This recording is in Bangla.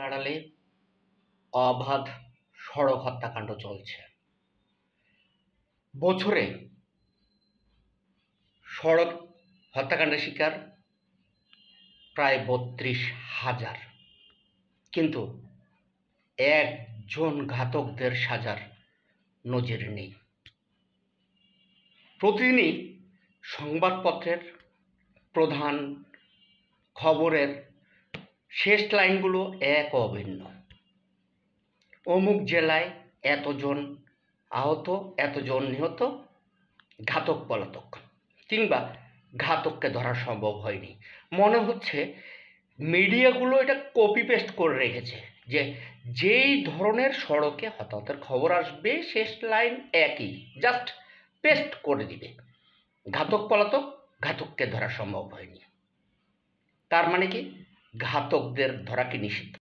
আড়ালে অবাধ সড়ক হত্যাকাণ্ড চলছে। বছরে সড়ক হত্যাকাণ্ডের শিকার প্রায় ৩২,০০০, কিন্তু একজন ঘাতকদের সাজার নজির নেই। প্রতিদিনই সংবাদপত্রের প্রধান খবরের শেষ লাইনগুলো এক অভিন্ন। অমুক জেলায় এতজন আহত, এতজন নিহত, ঘাতক পলাতক, কিংবা ঘাতককে ধরা সম্ভব হয়নি। মনে হচ্ছে মিডিয়াগুলো এটা কপি পেস্ট করে রেখেছে যে যেই ধরনের সড়কে হতাহতের খবর আসবে শেষ লাইন একই, জাস্ট পেস্ট করে দিবে, ঘাতক পলাতক, ঘাতককে ধরা সম্ভব হয়নি। তার মানে কি ঘাতকদের ধরা কি নিষিদ্ধ?